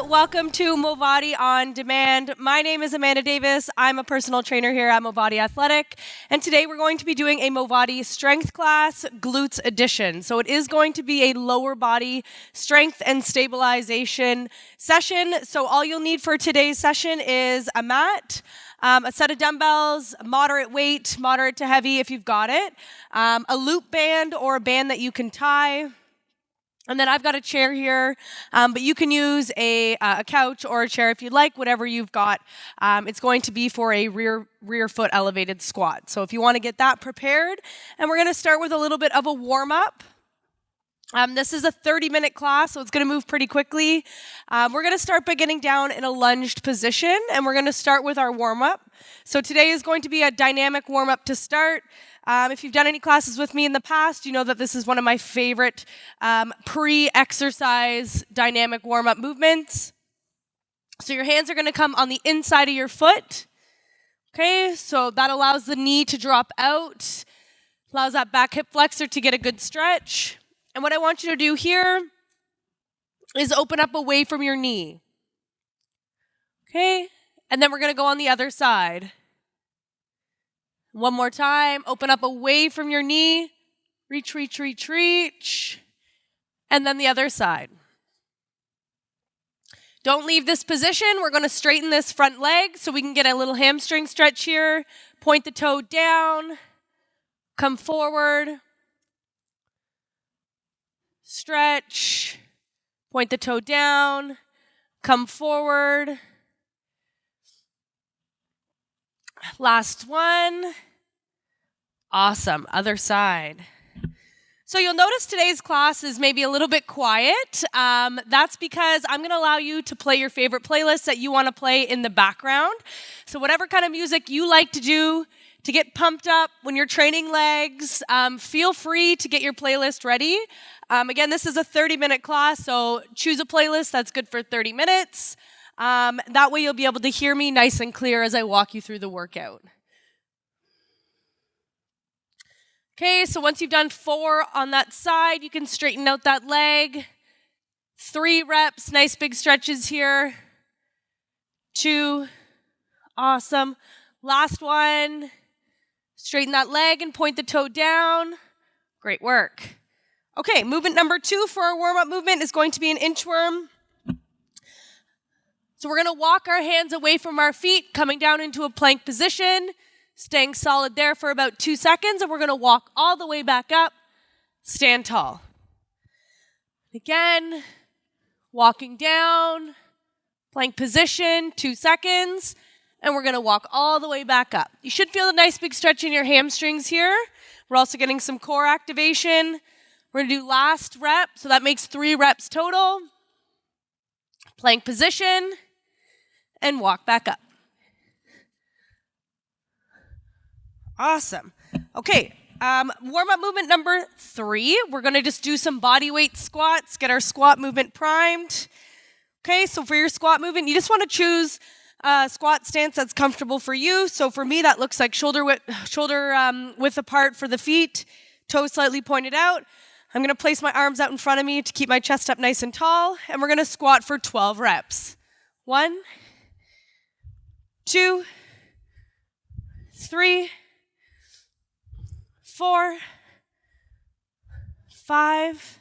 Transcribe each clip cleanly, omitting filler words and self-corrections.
Welcome to MOVATI OnDemand. My name is Amanda Davis. I'm a personal trainer here at MOVATI Athletic. And today we're going to be doing a MOVATI strength class, Glutes edition. So it is going to be a lower body strength and stabilization session. So all you'll need for today's session is a mat, a set of dumbbells, moderate weight, moderate to heavy if you've got it, a loop band or a band that you can tie. And then I've got a chair here, but you can use a couch or a chair if you'd like, whatever you've got. It's going to be for a rear foot elevated squat. So if you want to get that prepared, and we're going to start with a little bit of a warm-up. This is a 30-minute class, so it's going to move pretty quickly. We're going to start by getting down in a lunged position, and we're going to start with our warm-up. So today is going to be a dynamic warm-up to start. If you've done any classes with me in the past, you know that this is one of my favorite pre-exercise dynamic warm-up movements. So your hands are going to come on the inside of your foot. Okay, so that allows the knee to drop out, allows that back hip flexor to get a good stretch. And what I want you to do here is open up away from your knee. Okay, and then we're going to go on the other side. One more time, open up away from your knee, reach, reach, reach, reach, and then the other side. Don't leave this position. We're going to straighten this front leg so we can get a little hamstring stretch here. Point the toe down, come forward, stretch, point the toe down, come forward. Last one. Awesome. Other side. So you'll notice today's class is maybe a little bit quiet. That's because I'm going to allow you to play your favorite playlists that you want to play in the background. So whatever kind of music you like to do to get pumped up when you're training legs, feel free to get your playlist ready. Again, this is a 30-minute class, so choose a playlist that's good for 30 minutes. That way you'll be able to hear me nice and clear as I walk you through the workout. Okay, so once you've done 4 on that side, you can straighten out that leg. 3 reps, nice big stretches here. 2, awesome. Last one, straighten that leg and point the toe down. Great work. Okay, movement number 2 for our warm-up movement is going to be an inchworm. So we're going to walk our hands away from our feet, coming down into a plank position, staying solid there for about 2 seconds, and we're going to walk all the way back up, stand tall. Again, walking down, plank position, 2 seconds, and we're going to walk all the way back up. You should feel a nice big stretch in your hamstrings here. We're also getting some core activation. We're going to do last rep, so that makes 3 reps total. Plank position, and walk back up. Awesome. Okay, warm-up movement number 3. We're going to just do some body weight squats, get our squat movement primed. Okay, so for your squat movement, you just want to choose a squat stance that's comfortable for you. So for me, that looks like shoulder width apart for the feet, toes slightly pointed out. I'm going to place my arms out in front of me to keep my chest up nice and tall, and we're going to squat for 12 reps. 1, 2, 3, 4, 5,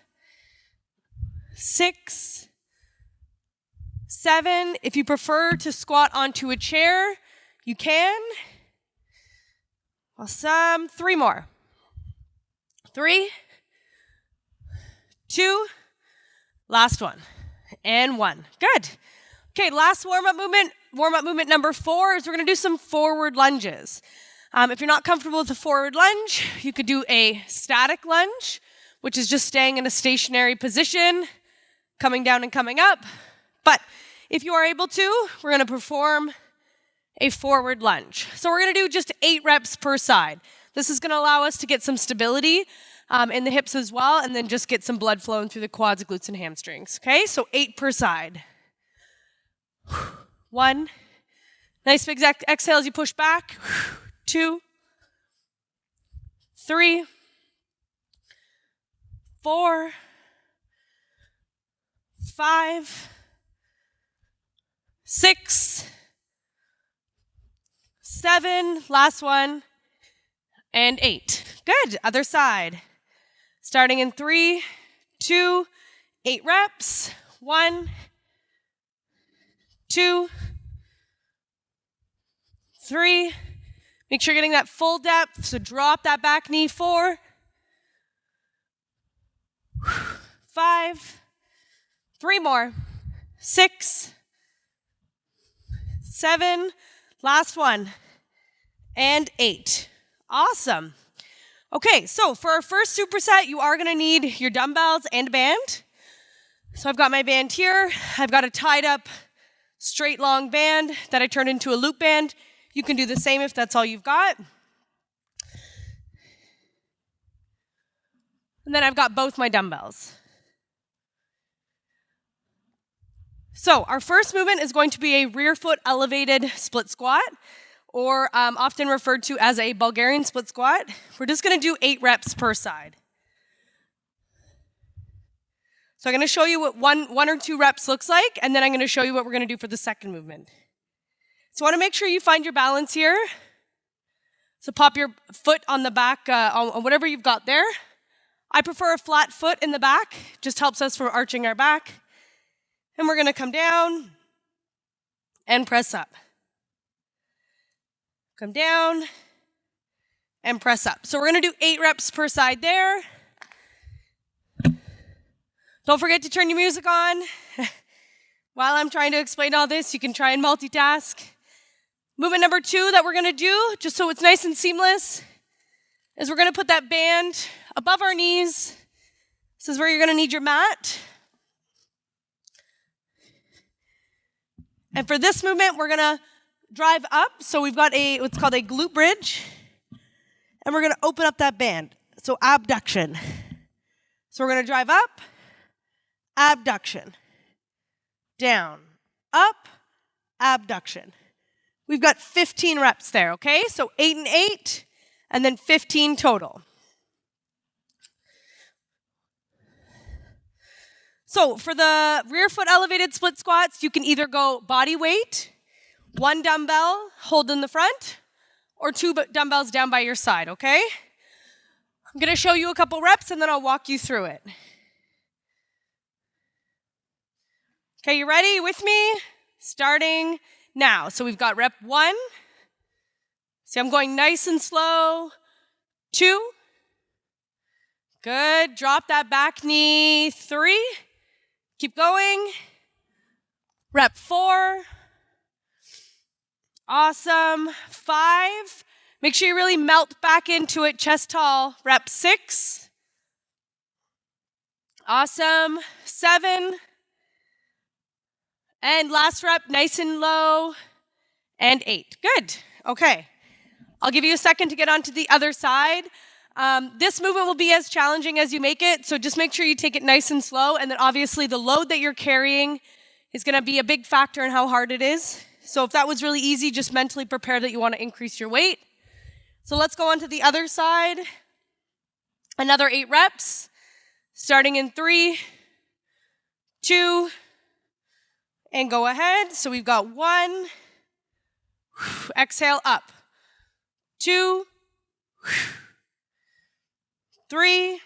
6, 7. If you prefer to squat onto a chair, you can. Awesome. 3 more. 3, 2, last one, and 1. Good. Okay, last warm-up movement. Warm-up movement number 4 is we're going to do some forward lunges. If you're not comfortable with a forward lunge, you could do a static lunge, which is just staying in a stationary position, coming down and coming up. But if you are able to, we're going to perform a forward lunge. So we're going to do just 8 reps per side. This is going to allow us to get some stability in the hips as well, and then just get some blood flowing through the quads, glutes, and hamstrings. Okay, so 8 per side. 1. Nice big exhale as you push back. 2, 3, 4, 5, 6, 7, last one, and 8. Good, other side. Starting in 3, 2, 8 reps. 1, 2, 3. Make sure you're getting that full depth, so drop that back knee. 4, 5, 3 more. 6, 7, last one, and 8. Awesome. Okay, so for our first superset, you are going to need your dumbbells and a band. So I've got my band here. I've got a tied up straight long band that I turned into a loop band. You can do the same if that's all you've got. And then I've got both my dumbbells. So our first movement is going to be a rear foot elevated split squat, or often referred to as a Bulgarian split squat. We're just going to do 8 reps per side. So I'm going to show you what one or 2 reps looks like, and then I'm going to show you what we're going to do for the second movement. So I want to make sure you find your balance here. So pop your foot on the back, on whatever you've got there. I prefer a flat foot in the back, just helps us from arching our back. And we're going to come down and press up. Come down and press up. So we're going to do 8 reps per side there. Don't forget to turn your music on. While I'm trying to explain all this, you can try and multitask. Movement number 2 that we're going to do, just so it's nice and seamless, is we're going to put that band above our knees. This is where you're going to need your mat. And for this movement, we're going to drive up. So we've got what's called a glute bridge. And we're going to open up that band. So abduction. So we're going to drive up, abduction, down, up, abduction. We've got 15 reps there, okay? So 8 and 8, and then 15 total. So for the rear foot elevated split squats, you can either go body weight, 1 dumbbell, hold in the front, or 2 dumbbells down by your side, okay? I'm going to show you a couple reps, and then I'll walk you through it. Okay, you ready? You with me? Starting now. So we've got rep 1. See, I'm going nice and slow. 2. Good. Drop that back knee. 3. Keep going. Rep 4. Awesome. 5. Make sure you really melt back into it, chest tall. Rep 6. Awesome. 7. And last rep, nice and low. And 8. Good. Okay. I'll give you a second to get onto the other side. This movement will be as challenging as you make it, so just make sure you take it nice and slow, and then obviously the load that you're carrying is going to be a big factor in how hard it is. So if that was really easy, just mentally prepare that you want to increase your weight. So let's go on to the other side. Another 8 reps, starting in 3, 2, and go ahead. So we've got 1, exhale up, 2, 3.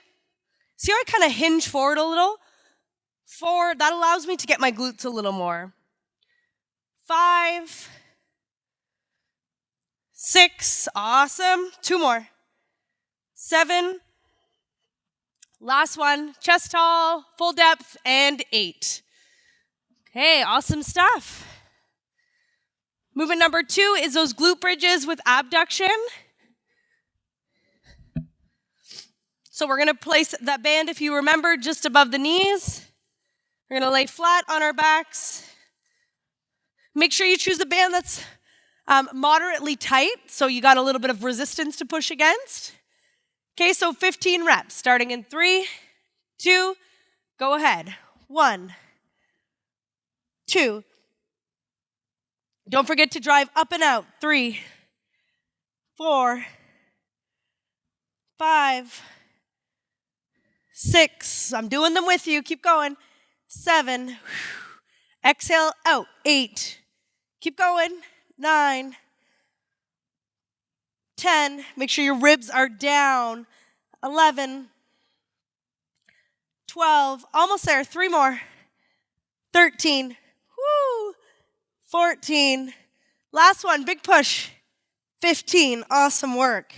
See how I kind of hinge forward a little? 4, that allows me to get my glutes a little more. 5, 6, awesome. 2 more. 7, last one, chest tall, full depth, and 8. Okay, awesome stuff. Movement number 2 is those glute bridges with abduction. So we're going to place that band, if you remember, just above the knees. We're going to lay flat on our backs. Make sure you choose a band that's moderately tight, so you got a little bit of resistance to push against. Okay, so 15 reps, starting in 3, 2, go ahead. 1, 2. Don't forget to drive up and out. 3, 4, 5, 6. I'm doing them with you. Keep going. 7. Exhale out. 8, Keep going. 9, 10. Make sure your ribs are down. 11, 12. Almost there. 3 more. 13. Woo. 14. Last one. Big push. 15. Awesome work.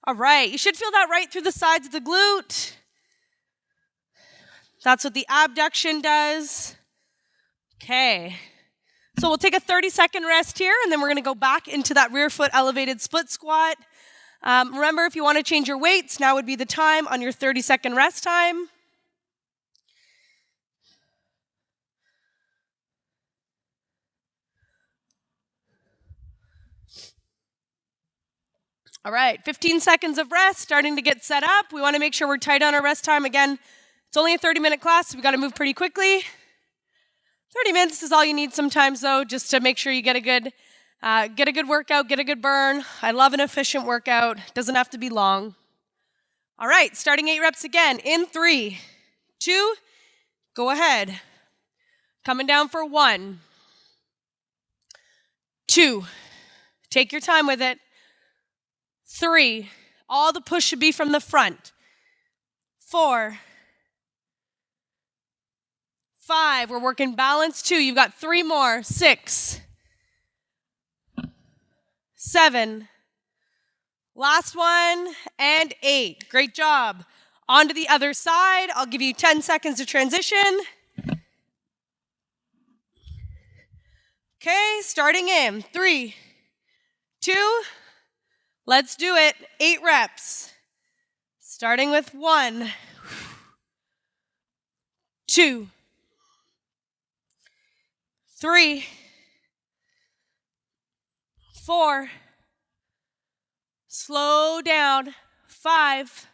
All right. You should feel that right through the sides of the glute. That's what the abduction does. Okay. So we'll take a 30-second rest here, and then we're going to go back into that rear foot elevated split squat. Remember, if you want to change your weights, now would be the time on your 30-second rest time. All right, 15 seconds of rest, starting to get set up. We want to make sure we're tight on our rest time. Again, it's only a 30-minute class, so we got to move pretty quickly. 30 minutes is all you need sometimes, though, just to make sure you get a good workout, get a good burn. I love an efficient workout. Doesn't have to be long. All right, starting 8 reps again. In 3, 2, go ahead. Coming down for 1, 2, take your time with it. 3, all the push should be from the front. 4, 5, we're working balance. 2, you've got 3 more. 6, 7, last one, and 8. Great job. On to the other side. I'll give you 10 seconds to transition. Okay, starting in 3, 2, let's do it. 8 reps. Starting with 1, 2, 3, 4, slow down, 5,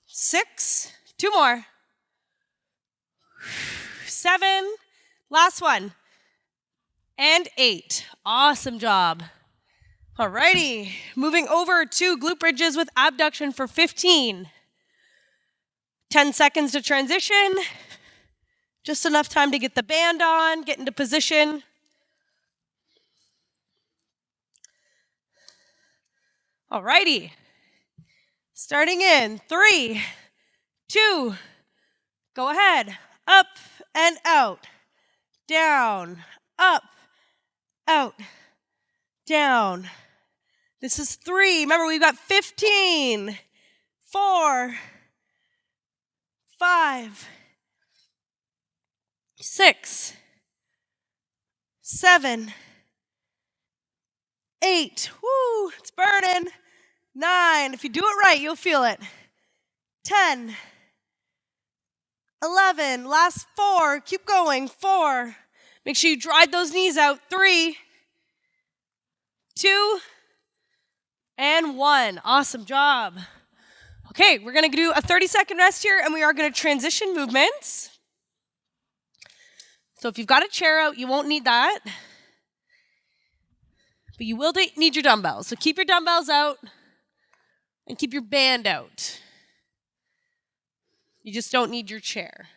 6, 2 more, 7, last one, and 8. Awesome job. All righty, moving over to glute bridges with abduction for 15. 10 seconds to transition. Just enough time to get the band on, get into position. All righty. Starting in 3, 2, go ahead. Up and out. Down, up, out, down. This is 3. Remember, we've got 15, 4, 5, 6, 7, 8. Woo, it's burning. 9. If you do it right, you'll feel it. 10, 11. Last 4. Keep going. 4. Make sure you drive those knees out. 3, 2, and 1. Awesome job. Okay, we're going to do a 30-second rest here, and we are going to transition movements. So if you've got a chair out, you won't need that. But you will need your dumbbells. So keep your dumbbells out and keep your band out. You just don't need your chair.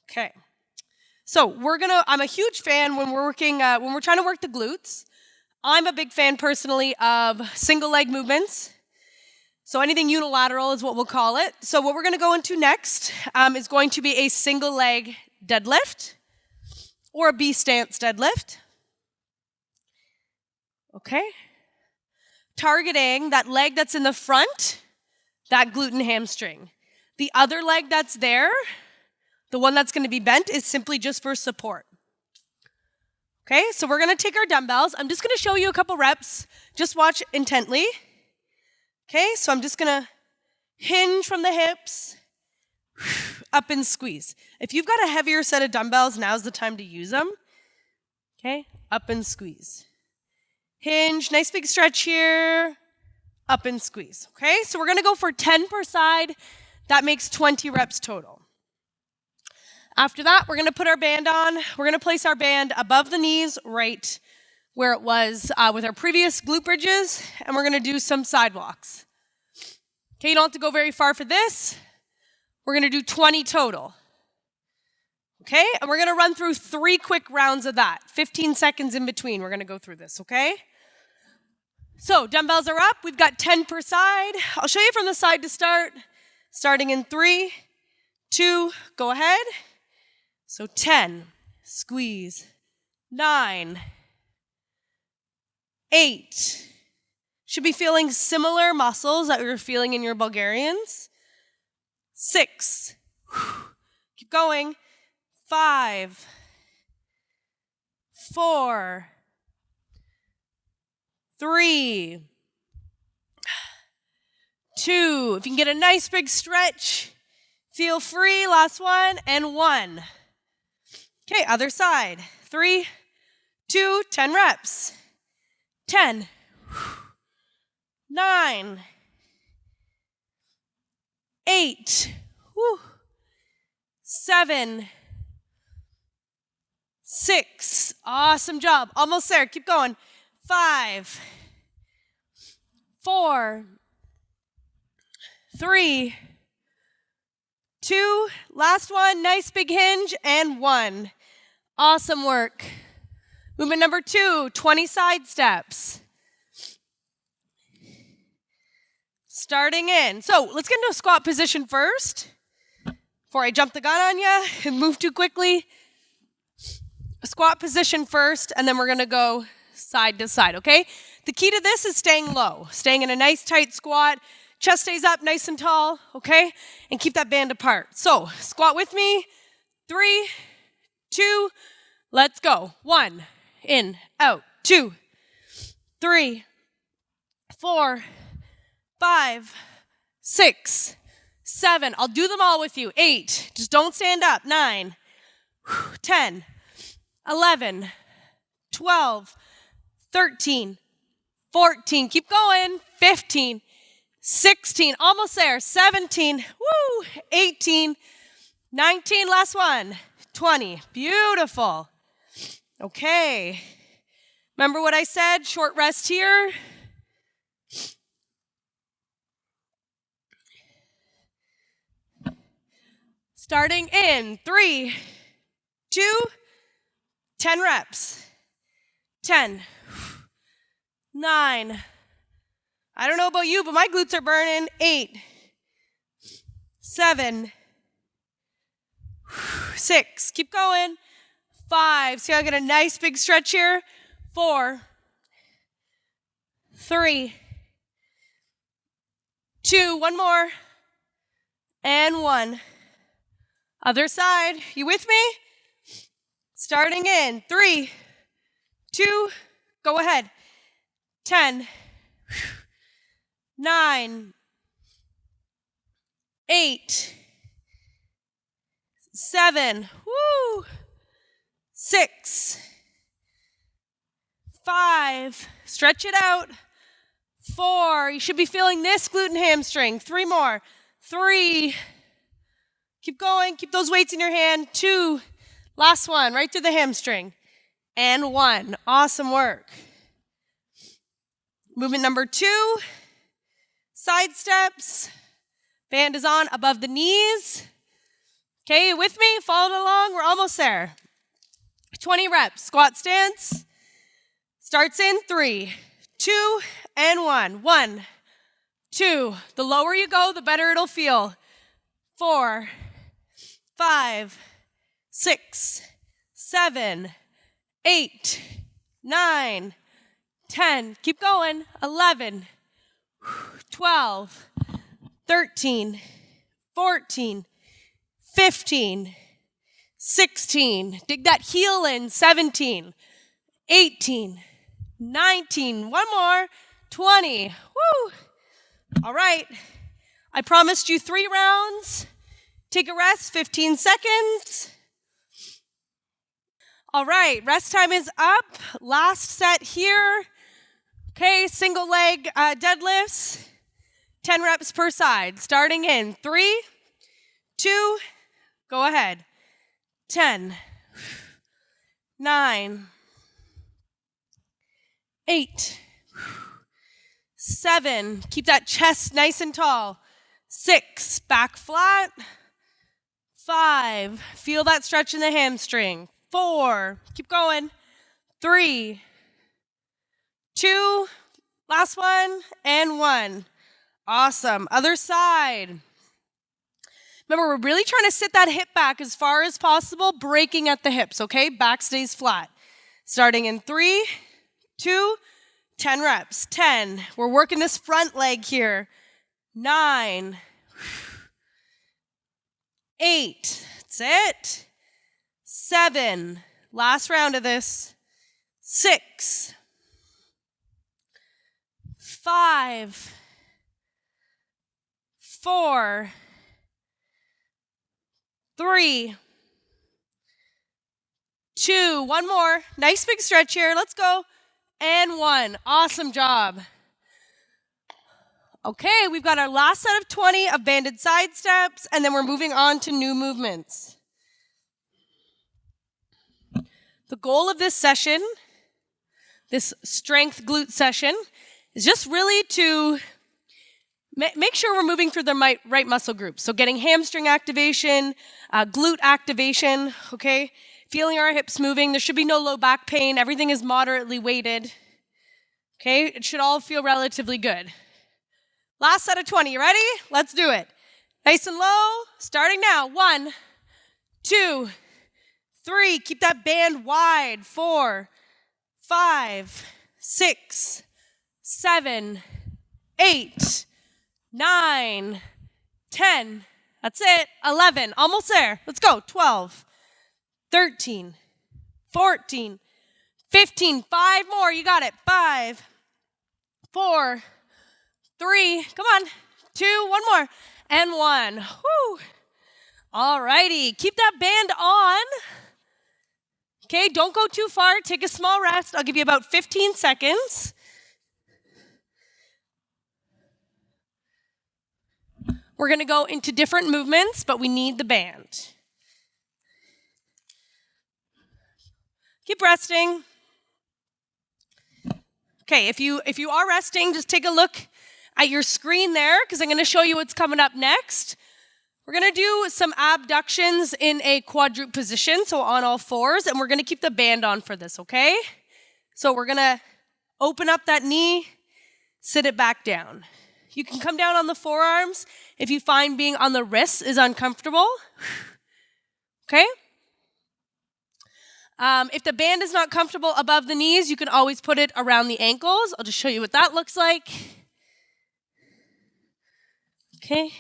Okay. So I'm a huge fan when we're trying to work the glutes. I'm a big fan personally of single leg movements. So anything unilateral is what we'll call it. So what we're going to go into next is going to be a single leg deadlift or a B stance deadlift. Okay. Targeting that leg that's in the front, that glute and hamstring. The other leg that's there, the one that's going to be bent, is simply just for support. Okay, so we're going to take our dumbbells. I'm just going to show you a couple reps. Just watch intently. Okay, so I'm just going to hinge from the hips, up and squeeze. If you've got a heavier set of dumbbells, now's the time to use them. Okay, up and squeeze. Hinge, nice big stretch here, up and squeeze. Okay, so we're going to go for 10 per side. That makes 20 reps total. After that, we're going to put our band on. We're going to place our band above the knees, right where it was with our previous glute bridges, and we're going to do some sidewalks. Okay, you don't have to go very far for this. We're going to do 20 total. Okay, and we're gonna run through 3 quick rounds of that. 15 seconds in between, we're gonna go through this, okay? So, dumbbells are up, we've got 10 per side. I'll show you from the side to start. Starting in 3, 2, go ahead. So 10, squeeze, 9, 8. Should be feeling similar muscles that we were feeling in your Bulgarians. 6, keep going. 5, 4, 3, 2. If you can get a nice big stretch, feel free. Last one, and 1. Okay, other side. 3, 2, 10 reps. 10, 9, 8, 7, 6. Awesome job. Almost there. Keep going. 5, 4, 3, 2. Last one. Nice big hinge. And 1. Awesome work. Movement number 2, 20 side steps. Starting in. So let's get into a squat position first. Before I jump the gun on you and move too quickly. A squat position first, and then we're gonna go side to side, okay? The key to this is staying low, staying in a nice tight squat. Chest stays up nice and tall, okay? And keep that band apart. So squat with me. 3, 2, let's go. 1, in, out. 2, 3, 4, 5, 6, 7. I'll do them all with you. 8, just don't stand up. 9, 10, 11, 12, 13, 14. Keep going. 15, 16, almost there. 17, 18, 19, last one. 20, beautiful. Okay. Remember what I said? Short rest here. Starting in 3, 2, 10 reps. 10, 9. I don't know about you, but my glutes are burning. 8, 7, 6. Keep going. 5. See how I get a nice big stretch here? 4, 3, 2. One more. And 1. Other side. You with me? Starting in 3, 2, go ahead. 10, 9, 8, 7, 6, 5, stretch it out. 4, you should be feeling this glute and hamstring. 3 more. 3, keep going, keep those weights in your hand. 2, last one, right through the hamstring. And 1, awesome work. Movement number 2, side steps. Band is on above the knees. Okay, you with me? Follow along, we're almost there. 20 reps, squat stance. Starts in 3, 2, and 1. 1, 2. The lower you go, the better it'll feel. 4, 5, 6, 7, 8, 9, 10. Keep going. 11, 12, 13, 14, 15, 16. Dig that heel in. 17, 18, 19. One more. 20. Woo! All right. I promised you 3 rounds. Take a rest, 15 seconds. All right, rest time is up. Last set here. Okay, single leg deadlifts, 10 reps per side. Starting in 3, 2, go ahead. 10, 9, 8, 7, keep that chest nice and tall. 6, back flat. 5, feel that stretch in the hamstring. 4, keep going. 3, 2, last one, and 1. Awesome. Other side. Remember, we're really trying to sit that hip back as far as possible, breaking at the hips, okay? Back stays flat. Starting in 3, 2, 10 reps. 10. We're working this front leg here. 9, 8. That's it. 7. Last round of this. 6, 5, 4, 3, 2, one more. Nice big stretch here. Let's go. And 1. Awesome job. Okay, we've got our last set of 20 of banded side steps, and then we're moving on to new movements. The goal of this session, this strength glute session, is just really to make sure we're moving through the right muscle groups. So getting hamstring activation, glute activation, okay? Feeling our hips moving. There should be no low back pain. Everything is moderately weighted. Okay, it should all feel relatively good. Last set of 20, you ready? Let's do it. Nice and low, starting now. 1, 2, 3, keep that band wide. 4, 5, 6, 7, 8, 9, 10. That's it. 11, almost there. Let's go. 12, 13, 14, 15. 5 more. You got it. 5, 4, 3. Come on. 2. 1 more. And 1. Whew. All righty. Keep that band on. Okay, don't go too far. Take a small rest. I'll give you about 15 seconds. We're going to go into different movements, but we need the band. Keep resting. Okay, if you are resting, just take a look at your screen there, because I'm going to show you what's coming up next. We're going to do some abductions in a quadruped position, so on all fours, and we're going to keep the band on for this, okay? So we're going to open up that knee, sit it back down. You can come down on the forearms if you find being on the wrists is uncomfortable, okay? If the band is not comfortable above the knees, you can always put it around the ankles. I'll just show you what that looks like. Okay.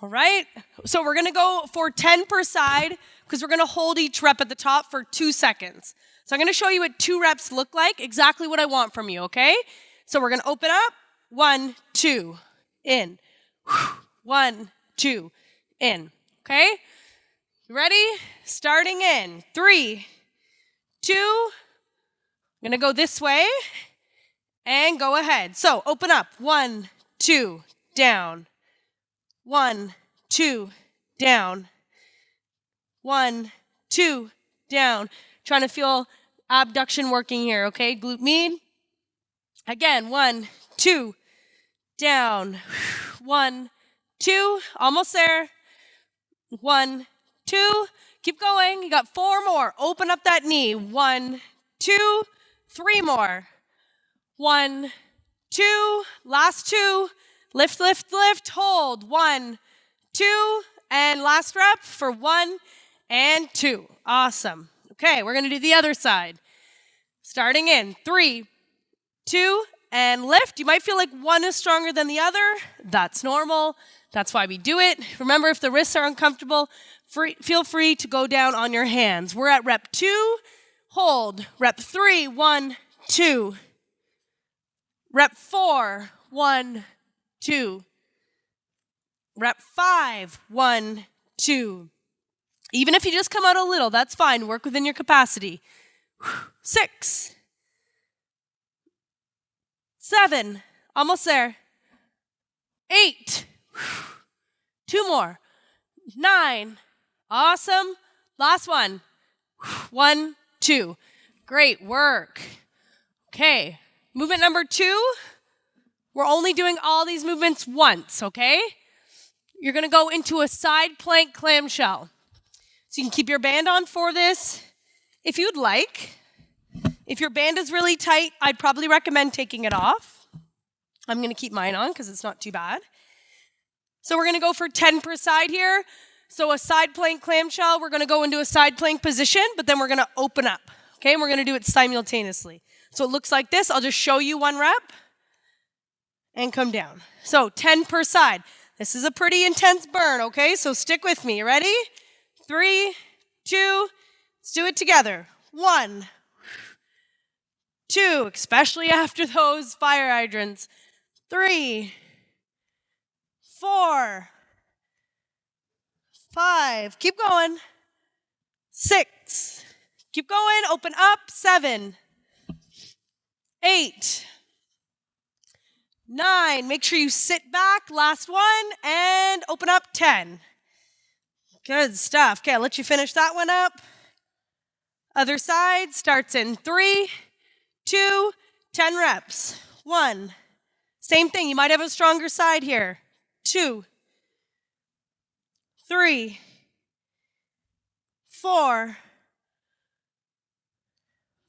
All right. So we're going to go for 10 per side because we're going to hold each rep at the top for 2 seconds. So I'm going to show you what 2 reps look like, exactly what I want from you, okay? So we're going to open up. 1, 2, in. 1, 2, in. Okay? You ready? Starting in. 3, 2. I'm going to go this way. And go ahead. So open up. 1, 2, down. 1, 2, down. 1, 2, down. Trying to feel abduction working here, okay? Glute med. Again, 1, 2, down. 1, 2, almost there. 1, 2, keep going. You got 4 more. Open up that knee. 1, 2, 3 more. 1, 2, last 2. Lift, lift, lift, hold. 1, 2, and last rep for 1 and 2. Awesome. Okay, we're going to do the other side. Starting in 3, 2, and lift. You might feel like one is stronger than the other. That's normal. That's why we do it. Remember, if the wrists are uncomfortable, feel free to go down on your hands. We're at rep 2. Hold. Rep 3, 1, 2. Rep 4, 1, 2. Rep 5, 1, 2. Even if you just come out a little, that's fine. Work within your capacity. 6, 7, almost there. 8, 2 more. 9, awesome. Last one. 1, 2. Great work. Okay, movement number 2. We're only doing all these movements once, okay? You're gonna go into a side plank clamshell. So you can keep your band on for this if you'd like. If your band is really tight, I'd probably recommend taking it off. I'm gonna keep mine on because it's not too bad. So we're gonna go for 10 per side here. So a side plank clamshell, we're gonna go into a side plank position, but then we're gonna open up, okay? And we're gonna do it simultaneously. So it looks like this. I'll just show you one rep and come down. So 10 per side. This is a pretty intense burn, okay? So stick with me. Ready? 3, 2, let's do it together. 1, 2, especially after those fire hydrants. 3, 4, 5, keep going. 6, keep going, open up. 7, 8, 9, make sure you sit back. Last one, and open up. 10. Good stuff. Okay, I'll let you finish that one up. Other side starts in 3, 2, 10 reps. 1, same thing. You might have a stronger side here. 2, 3, 4,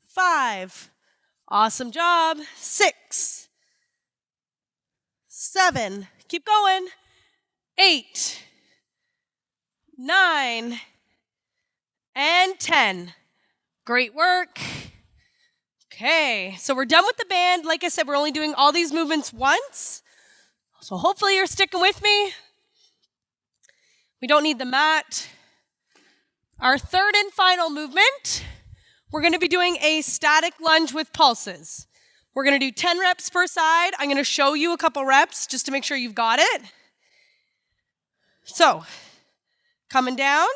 5. Awesome job. 6, 7, keep going. 8, 9, and 10. Great work. Okay, so we're done with the band. Like I said, we're only doing all these movements once. So hopefully you're sticking with me. We don't need the mat. Our third and final movement, we're gonna be doing a static lunge with pulses. We're gonna do 10 reps per side. I'm gonna show you a couple reps just to make sure you've got it. So, coming down,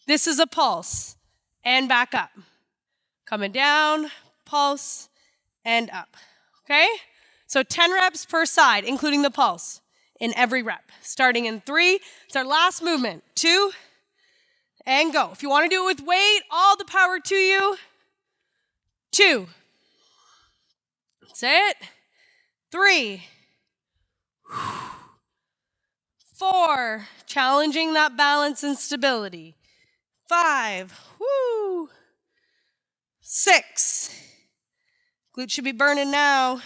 this is a pulse, and back up. Coming down, pulse, and up, okay? So 10 reps per side, including the pulse, in every rep. Starting in 3, it's our last movement. 2, and go. If you wanna do it with weight, all the power to you. 2, that's it. 3, 4, challenging that balance and stability. 5, woo. 6, glute should be burning now.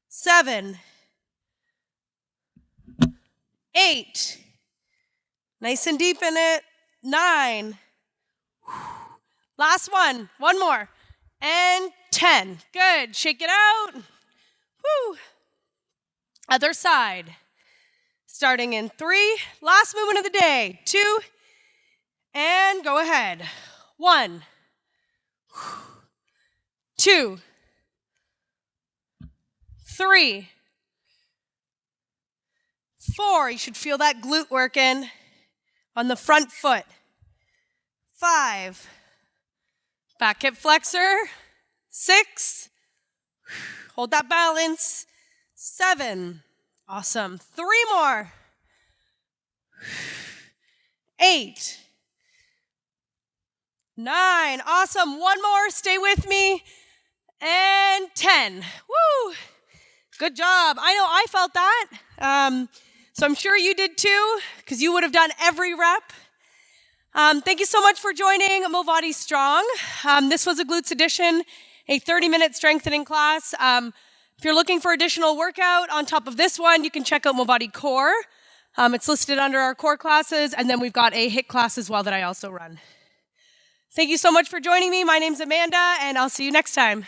7, 8, nice and deep in it. 9, last one more, and 10. Good, shake it out. Woo. Other side. Starting in 3, last movement of the day. 2, and go ahead. 1, 2, 3, 4. You should feel that glute working on the front foot. 5, back hip flexor. 6, hold that balance. 7, awesome. 3 more. 8, 9, awesome. 1 more, stay with me. And 10, woo. Good job. I know I felt that. So I'm sure you did too, because you would have done every rep. Thank you so much for joining MOVATI Strong. This was a glutes edition, a 30-minute strengthening class. If you're looking for additional workout on top of this one, you can check out MOVATI Core. It's listed under our core classes, and then we've got a HIIT class as well that I also run. Thank you so much for joining me. My name's Amanda, and I'll see you next time.